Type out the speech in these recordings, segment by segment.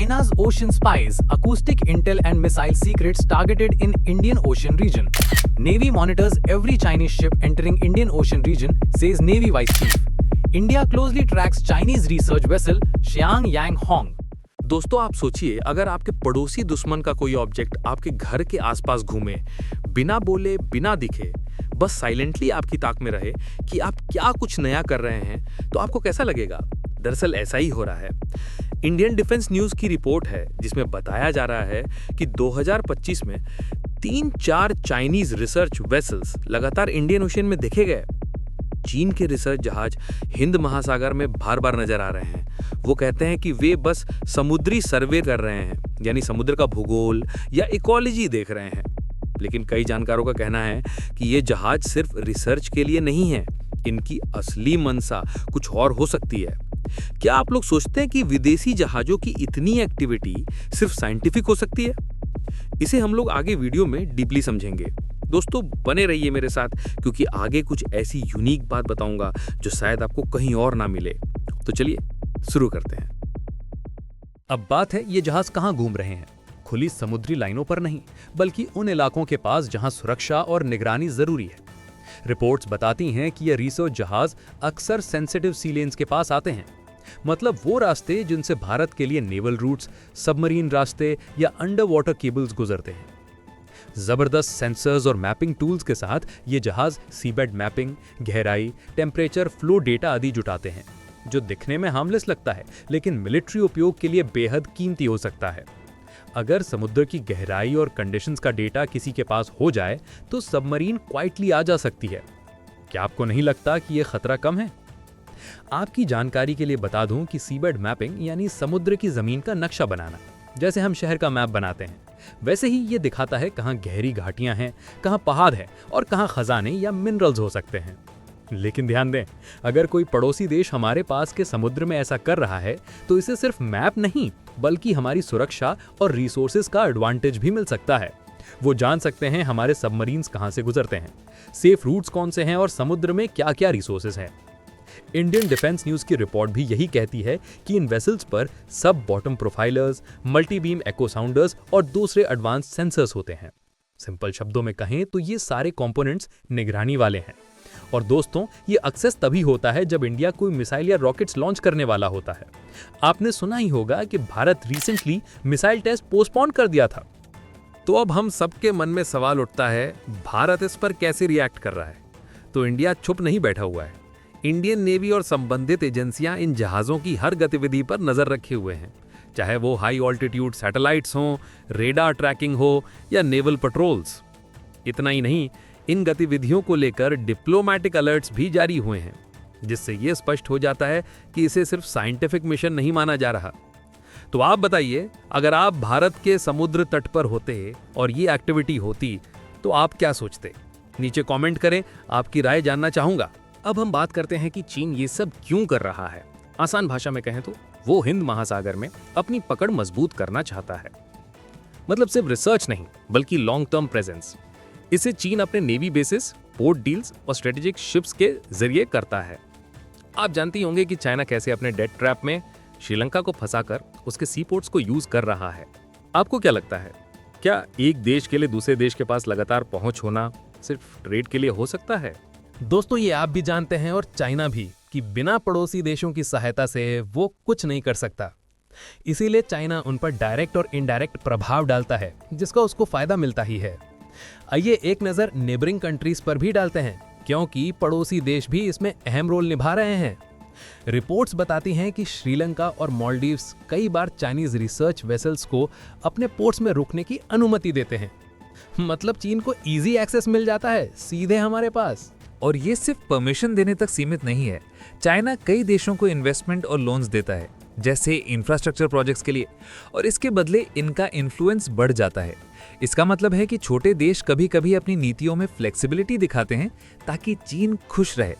China's ocean spies, acoustic intel and missile secrets targeted in Indian Ocean region. Navy monitors every Chinese ship entering Indian Ocean region, says Navy Vice Chief. India closely tracks Chinese research vessel Xiang Yang Hong. दोस्तों आप सोचिए, अगर आपके पड़ोसी दुश्मन का कोई object आपके घर के आसपास घूमे, बिना बोले बिना दिखे, बस साइलेंटली आपकी ताक में रहे कि आप क्या कुछ नया कर रहे हैं, तो आपको कैसा लगेगा? दरअसल ऐसा ही हो रहा है। इंडियन डिफेंस न्यूज की रिपोर्ट है जिसमें बताया जा रहा है कि 2025 में 3-4 चाइनीज रिसर्च वेसल्स लगातार इंडियन ओशन में देखे गए। चीन के रिसर्च जहाज हिंद महासागर में बार बार नजर आ रहे हैं। वो कहते हैं कि वे बस समुद्री सर्वे कर रहे हैं, यानी समुद्र का भूगोल या इकोलॉजी देख रहे हैं। लेकिन कई जानकारों का कहना है कि ये जहाज सिर्फ रिसर्च के लिए नहीं है, इनकी असली मंशा कुछ और हो सकती है। क्या आप लोग सोचते हैं कि विदेशी जहाजों की इतनी एक्टिविटी सिर्फ साइंटिफिक हो सकती है? इसे हम लोग आगे वीडियो में डीपली समझेंगे। दोस्तों बने रहिए मेरे साथ, क्योंकि आगे कुछ ऐसी यूनिक बात बताऊंगा जो शायद आपको कहीं और ना मिले। तो चलिए शुरू करते हैं। अब बात है ये जहाज कहां घूम रहे हैं। खुली समुद्री लाइनों पर नहीं, बल्कि उन इलाकों के पास जहां सुरक्षा और निगरानी जरूरी है। रिपोर्ट्स बताती हैं कि ये रिसर्च जहाज अक्सर सेंसिटिव सी लेन्स के पास आते हैं, मतलब वो रास्ते जिनसे भारत के लिए नेवल रूट्स, सबमरीन रास्ते या अंडर वाटर केबल्स गुजरते हैं। जबरदस्त सेंसर्स और मैपिंग टूल्स के साथ ये जहाज सीबेड मैपिंग, गहराई, टेम्परेचर, फ्लो डेटा आदि जुटाते हैं, जो दिखने में हार्मलेस लगता है लेकिन मिलिट्री उपयोग के लिए बेहद कीमती हो सकता है। अगर समुद्र की गहराई और कंडीशंस का डेटा किसी के पास हो जाए तो सबमरीन क्वाइटली आ जा सकती है। क्या आपको नहीं लगता कि यह खतरा कम है? आपकी जानकारी के लिए बता दूं कि सीबेड मैपिंग यानी समुद्र की जमीन का नक्शा बनाना, जैसे हम शहर का मैप बनाते हैं, वैसे ही ये दिखाता है कहां गहरी घाटियां हैं, कहां पहाड़ है और कहां खजाने या मिनरल्स हो सकते हैं। लेकिन ध्यान दें, अगर कोई पड़ोसी देश हमारे पास के समुद्र में ऐसा कर रहा है तो इसे सिर्फ मैप नहीं बल्कि हमारी सुरक्षा और रिसोर्सेज का एडवांटेज भी मिल सकता है। वो जान सकते हैं हमारे सबमरीन्स कहां से गुजरते हैं, सेफ रूट्स कौन से हैं और समुद्र में क्या क्या रिसोर्सेज हैं। इंडियन डिफेंस न्यूज की रिपोर्ट भी यही कहती है कि इन वेसल्स पर सब बॉटम प्रोफाइलर्स, मल्टी बीम एको साउंडर्स और दूसरे एडवांस सेंसर्स होते हैं। सिंपल शब्दों में कहें तो ये सारे कंपोनेंट्स निगरानी वाले हैं। और दोस्तों, ये एक्सेस तभी होता है जब इंडिया कोई मिसाइल या रॉकेट्स लॉन्च करने वाला होता है। आपने सुना ही होगा कि Bharat recently missile test postpone कर दिया था। तो अब हम सबके मन में सवाल उठता है, भारत इस पर कैसे रिएक्ट कर रहा है? तो इंडिया चुप नहीं बैठा हुआ है। इंडियन नेवी और संबंधित एजेंसियां इन जहाज़ों की हर गतिविधि पर नजर रखे हुए हैं, चाहे वो हाई ऑल्टीट्यूड सैटेलाइट्स हों, रेडार ट्रैकिंग हो या नेवल पेट्रोल्स। इतना ही नहीं, इन गतिविधियों को लेकर डिप्लोमैटिक अलर्ट्स भी जारी हुए हैं, जिससे ये स्पष्ट हो जाता है कि इसे सिर्फ साइंटिफिक मिशन नहीं माना जा रहा। तो आप बताइए, अगर आप भारत के समुद्र तट पर होते और ये एक्टिविटी होती तो आप क्या सोचते? नीचे कमेंट करें, आपकी राय जानना चाहूंगा। अब हम बात करते हैं कि चीन ये सब क्यों कर रहा है। आसान भाषा में कहें तो वो हिंद महासागर में अपनी पकड़ मजबूत करना चाहता है। मतलब सिर्फ रिसर्च नहीं बल्कि लॉन्ग टर्म प्रेजेंस। इसे चीन अपने नेवी बेसिस, पोर्ट डील्स और स्ट्रेटेजिक शिप्स के जरिए करता है। आप जानती होंगे कि चाइना कैसे अपने डेट ट्रैप में श्रीलंका को फंसाकर उसके सी पोर्ट्स को यूज कर रहा है। आपको क्या लगता है, क्या एक देश के लिए दूसरे देश के पास लगातार पहुंच होना सिर्फ ट्रेड के लिए हो सकता है? दोस्तों, ये आप भी जानते हैं और चाइना भी कि बिना पड़ोसी देशों की सहायता से वो कुछ नहीं कर सकता। इसीलिए चाइना उन पर डायरेक्ट और इनडायरेक्ट प्रभाव डालता है, जिसका उसको फायदा मिलता ही है। आइए एक नजर नेबरिंग कंट्रीज पर भी डालते हैं, क्योंकि पड़ोसी देश भी इसमें अहम रोल निभा रहे हैं। रिपोर्ट्स बताती हैं कि श्रीलंका और मालदीव्स कई बार चाइनीज रिसर्च वेसल्स को अपने पोर्ट्स में रुकने की अनुमति देते हैं। मतलब चीन को इजी एक्सेस मिल जाता है सीधे हमारे पास। और ये सिर्फ परमिशन देने तक सीमित नहीं है। चाइना कई देशों को इन्वेस्टमेंट और लोन्स देता है, जैसे इंफ्रास्ट्रक्चर प्रोजेक्ट्स के लिए, और इसके बदले इनका इन्फ्लुएंस बढ़ जाता है। इसका मतलब है कि छोटे देश कभी कभी अपनी नीतियों में फ्लेक्सिबिलिटी दिखाते हैं ताकि चीन खुश रहे।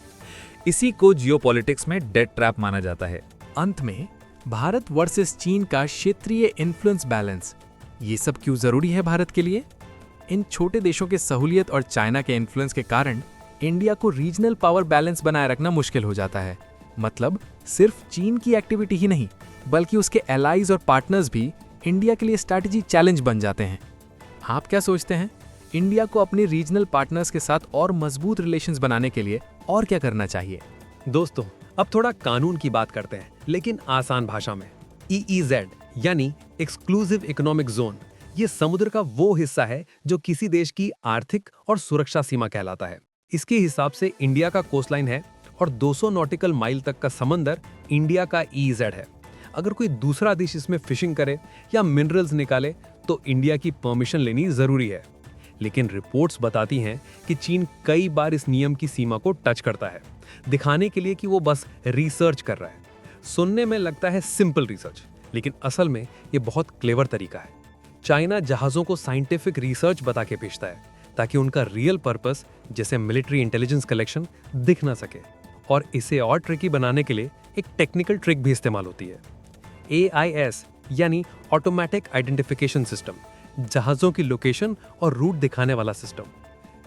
इसी को जियोपॉलिटिक्स में डेट ट्रैप माना जाता है। अंत में भारत वर्सेस चीन का क्षेत्रीय इन्फ्लुएंस बैलेंस, ये सब क्यों जरूरी है भारत के लिए? इन छोटे देशों के सहूलियत और चाइना के इन्फ्लुएंस के कारण इंडिया को रीजनल पावर बैलेंस बनाए रखना मुश्किल हो जाता है। मतलब सिर्फ चीन की एक्टिविटी ही नहीं, बल्कि उसके एलाइज और पार्टनर्स भी इंडिया के लिए स्ट्रैटेजी चैलेंज बन जाते हैं। आप क्या सोचते हैं, इंडिया को अपने रीजनल पार्टनर्स के साथ और मजबूत रिलेशंस बनाने के लिए और क्या करना चाहिए? दोस्तों, अब थोड़ा कानून की बात करते हैं, लेकिन आसान भाषा में। EEZ यानी एक्सक्लूसिव इकोनॉमिक जोन, ये समुद्र का वो हिस्सा है जो किसी देश की आर्थिक और सुरक्षा सीमा कहलाता है। इसके हिसाब से इंडिया का कोस्टलाइन है और 200 नॉटिकल माइल तक का समंदर इंडिया का EEZ है। अगर कोई दूसरा देश इसमें फिशिंग करे या मिनरल्स निकाले तो इंडिया की परमिशन लेनी जरूरी है। लेकिन रिपोर्ट्स बताती हैं कि चीन कई बार इस नियम की सीमा को टच करता है, दिखाने के लिए कि वो बस रिसर्च कर रहा है। सुनने में लगता है सिंपल रिसर्च, लेकिन असल में ये बहुत क्लेवर तरीका है। चाइना जहाजों को साइंटिफिक रिसर्च बता के भेजता है ताकि उनका रियल पर्पस, जैसे मिलिट्री इंटेलिजेंस कलेक्शन, दिख ना सके। और इसे और ट्रिकी बनाने के लिए एक टेक्निकल ट्रिक भी इस्तेमाल होती है, AIS यानी ऑटोमेटिक आइडेंटिफिकेशन सिस्टम, जहाजों की लोकेशन और रूट दिखाने वाला सिस्टम।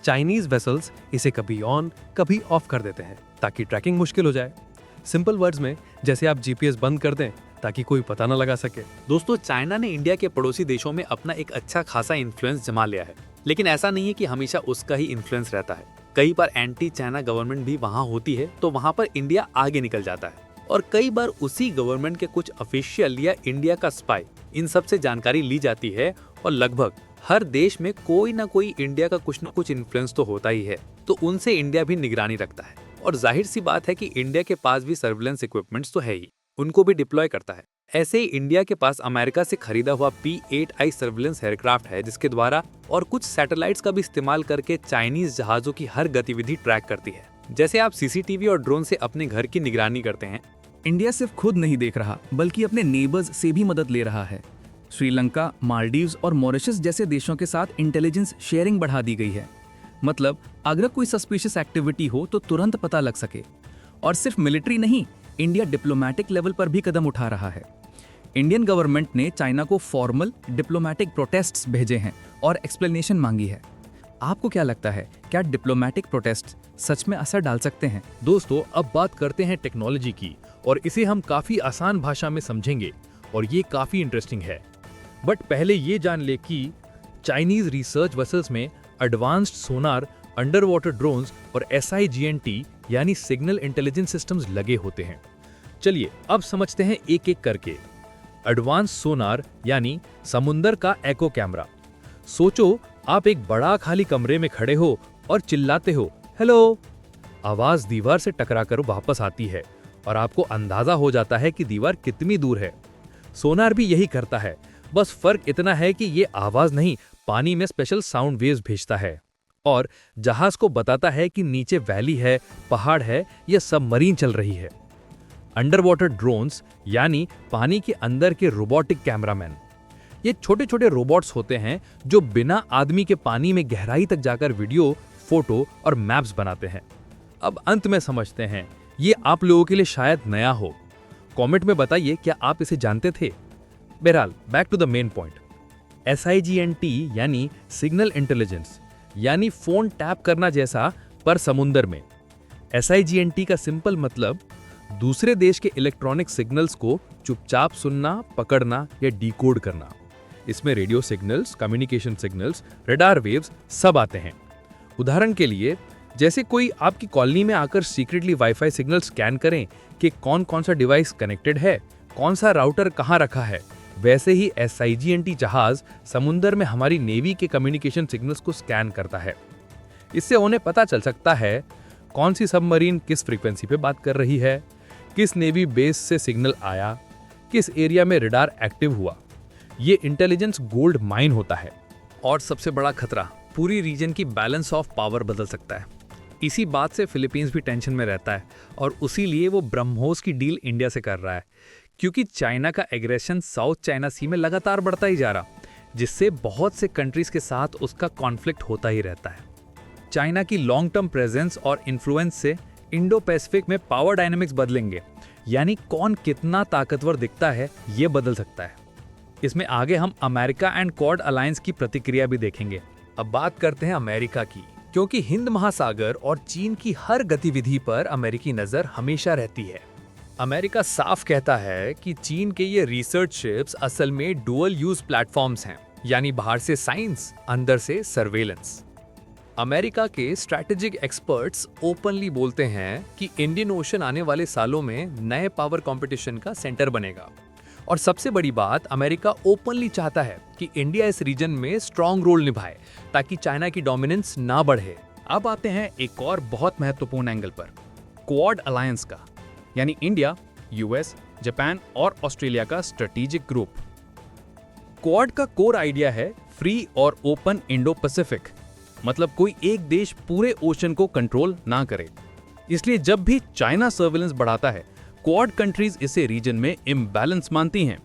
चाइनीज वेसल्स इसे कभी ऑन कभी ऑफ कर देते हैं ताकि ट्रैकिंग मुश्किल हो जाए। सिंपल वर्ड्स में, जैसे आप GPS बंद कर दें ताकि कोई पता न लगा सके। दोस्तों, चाइना ने इंडिया के पड़ोसी देशों में अपना एक अच्छा खासा इन्फ्लुएंस जमा लिया है, लेकिन ऐसा नहीं है कि हमेशा उसका ही इन्फ्लुएंस रहता है। कई बार एंटी चाइना गवर्नमेंट भी वहाँ होती है तो वहाँ पर इंडिया आगे निकल जाता है, और कई बार उसी गवर्नमेंट के कुछ ऑफिशियल या इंडिया का स्पाई, इन सब से जानकारी ली जाती है। और लगभग हर देश में कोई ना कोई इंडिया का कुछ ना कुछ इन्फ्लुएंस तो होता ही है, तो उनसे इंडिया भी निगरानी रखता है। और जाहिर सी बात है कि इंडिया के पास भी सर्विलेंस इक्विपमेंट्स तो है ही, उनको भी डिप्लॉय करता है। ऐसे ही इंडिया के पास अमेरिका से खरीदा हुआ P-8I सर्विलेंस एयरक्राफ्ट है, जिसके द्वारा और कुछ सैटेलाइट्स का भी इस्तेमाल करके चाइनीज जहाजों की हर गतिविधि ट्रैक करती है। जैसे आप CCTV और ड्रोन से अपने घर की निगरानी करते हैं। इंडिया सिर्फ खुद नहीं देख रहा, बल्कि अपने नेबर्स से भी मदद ले रहा है। श्रीलंका, मालदीव्स और मॉरिशस जैसे देशों के साथ इंटेलिजेंस शेयरिंग बढ़ा दी गई है। मतलब अगर कोई सस्पिशियस एक्टिविटी हो तो तुरंत पता लग सके। और सिर्फ मिलिट्री नहीं, इंडिया डिप्लोमेटिक लेवल पर भी कदम उठा रहा है। इंडियन गवर्नमेंट ने चाइना को फॉर्मल डिप्लोमेटिक प्रोटेस्ट्स भेजे हैं और एक्सप्लेनेशन मांगी है। आपको क्या लगता है, क्या डिप्लोमेटिक प्रोटेस्ट सच में असर डाल सकते हैं? दोस्तों, अब बात करते हैं टेक्नोलॉजी की, और इसे हम काफी आसान भाषा में समझेंगे और ये काफी इंटरेस्टिंग है। बट पहले ये जान ले कि चाइनीज रिसर्च वेसल्स में एडवांस्ड सोनार, अंडर वाटर ड्रोन्स और SIGNT यानी सिग्नल इंटेलिजेंस सिस्टम्स लगे होते हैं। चलिए अब समझते हैं एक एक करके। एडवांस सोनार यानी समुंदर का एको कैमरा। सोचो आप एक बड़ा खाली कमरे में खड़े हो और चिल्लाते हो हेलो। आवाज दीवार से टकराकर वापस आती है और आपको अंदाजा हो जाता है कि दीवार कितनी दूर है। सोनार भी यही करता है, बस फर्क इतना है कि ये आवाज नहीं, पानी में स्पेशल साउंड वेव्स भेजता है और जहाज को बताता है कि नीचे वैली है, पहाड़ है या सबमरीन चल रही है। अंडर वाटर ड्रोन्स यानी पानी के अंदर के रोबोटिक कैमरामैन। ये छोटे छोटे रोबोट्स होते हैं जो बिना आदमी के पानी में गहराई तक जाकर वीडियो, फोटो और मैप्स बनाते हैं। अब अंत में समझते हैं, ये आप लोगों के लिए शायद नया हो। कमेंट में बताइए क्या आप इसे जानते थे। बहरहाल, back to the main point. SIGNT यानी सिग्नल इंटेलिजेंस, यानी फोन टैप करना जैसा पर समुंदर में। SIGNT का सिंपल मतलब दूसरे देश के इलेक्ट्रॉनिक सिग्नल्स को चुपचाप सुनना, पकड़ना या डिकोड करना। इसमें radio signals, communication signals, radar waves सब आते हैं। उदाहरण के लिए, जैसे कोई आपकी कॉलोनी में आकर सीक्रेटली वाईफाई सिग्नल स्कैन करें कि कौन कौन सा डिवाइस कनेक्टेड है, कौन सा राउटर कहाँ रखा है, वैसे ही SIGNT जहाज समुंदर में हमारी नेवी के कम्युनिकेशन सिग्नल्स को स्कैन करता है। इससे उन्हें पता चल सकता है कौन सी सबमरीन किस फ्रीक्वेंसी पे बात कर रही है, किस नेवी बेस से सिग्नल आया, किस एरिया में रडार एक्टिव हुआ। ये इंटेलिजेंस गोल्ड माइन होता है। और सबसे बड़ा खतरा, पूरी रीजन की बैलेंस ऑफ पावर बदल सकता है। इसी बात से फिलीपींस भी टेंशन में रहता है और उसी लिए वो ब्रह्मोस की डील इंडिया से कर रहा है, क्योंकि चाइना का एग्रेशन साउथ चाइना सी में लगातार बढ़ता ही जा रहा, जिससे बहुत से कंट्रीज के साथ उसका कॉन्फ्लिक्ट होता ही रहता है। चाइना की लॉन्ग टर्म प्रेजेंस और इन्फ्लुएंस से इंडो पैसिफिक में पावर डायनामिक्स बदलेंगे, यानी कौन कितना ताकतवर दिखता है ये बदल सकता है। इसमें आगे हम अमेरिका एंड क्वाड अलायंस की प्रतिक्रिया भी देखेंगे। अब बात करते हैं अमेरिका की, क्योंकि हिंद महासागर और चीन की हर गतिविधि पर अमेरिकी नजर हमेशा रहती है। अमेरिका साफ कहता है कि चीन के ये रिसर्च शिप्स असल में डुअल यूज प्लेटफॉर्म्स हैं, यानी बाहर से साइंस, अंदर से सर्वेलेंस। अमेरिका के स्ट्रैटेजिक एक्सपर्ट्स ओपनली बोलते हैं कि इंडियन ओशन आने वाले सालों में नए पावर कंपटीशन का सेंटर बनेगा। और सबसे बड़ी बात, अमेरिका ओपनली चाहता है कि इंडिया इस रीजन में स्ट्रॉन्ग रोल निभाए ताकि चाइना की डोमिनेंस ना बढ़े। अब आते हैं एक और बहुत महत्वपूर्ण एंगल पर, क्वाड अलायंस का, यानी इंडिया, यूएस, जापान और ऑस्ट्रेलिया का स्ट्रेटेजिक ग्रुप। क्वाड का कोर आइडिया है फ्री और ओपन इंडो पैसिफिक, मतलब कोई एक देश पूरे ओशन को कंट्रोल ना करे। इसलिए जब भी चाइना सर्विलेंस बढ़ाता है, क्वाड कंट्रीज इसे रीजन में इम्बैलेंस मानती हैं।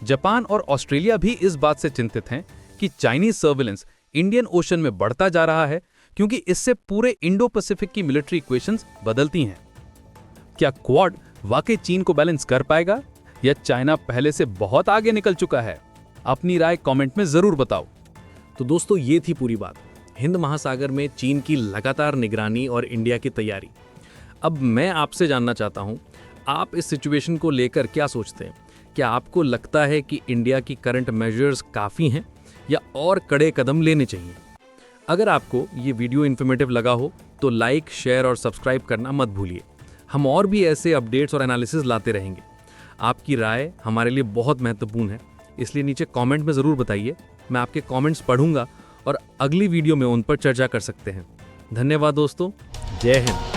जापान और ऑस्ट्रेलिया भी इस बात से चिंतित हैं कि चाइनीज सर्विलेंस इंडियन ओशन में बढ़ता जा रहा है, क्योंकि इससे पूरे इंडो पैसिफिक की मिलिट्री इक्वेशंस बदलती हैं। क्या क्वाड वाकई चीन को बैलेंस कर पाएगा या चाइना पहले से बहुत आगे निकल चुका है? अपनी राय कमेंट में जरूर बताओ। तो दोस्तों, ये थी पूरी बात, हिंद महासागर में चीन की लगातार निगरानी और इंडिया की तैयारी। अब मैं आपसे जानना चाहता हूं, आप इस सिचुएशन को लेकर क्या सोचते हैं? क्या आपको लगता है कि इंडिया की करंट मेजर्स काफ़ी हैं या और कड़े कदम लेने चाहिए? अगर आपको ये वीडियो इन्फॉर्मेटिव लगा हो तो लाइक, शेयर और सब्सक्राइब करना मत भूलिए। हम और भी ऐसे अपडेट्स और एनालिसिस लाते रहेंगे। आपकी राय हमारे लिए बहुत महत्वपूर्ण है, इसलिए नीचे कमेंट में ज़रूर बताइए। मैं आपके कमेंट्स पढ़ूंगा और अगली वीडियो में उन पर चर्चा कर सकते हैं। धन्यवाद दोस्तों, जय हिंद।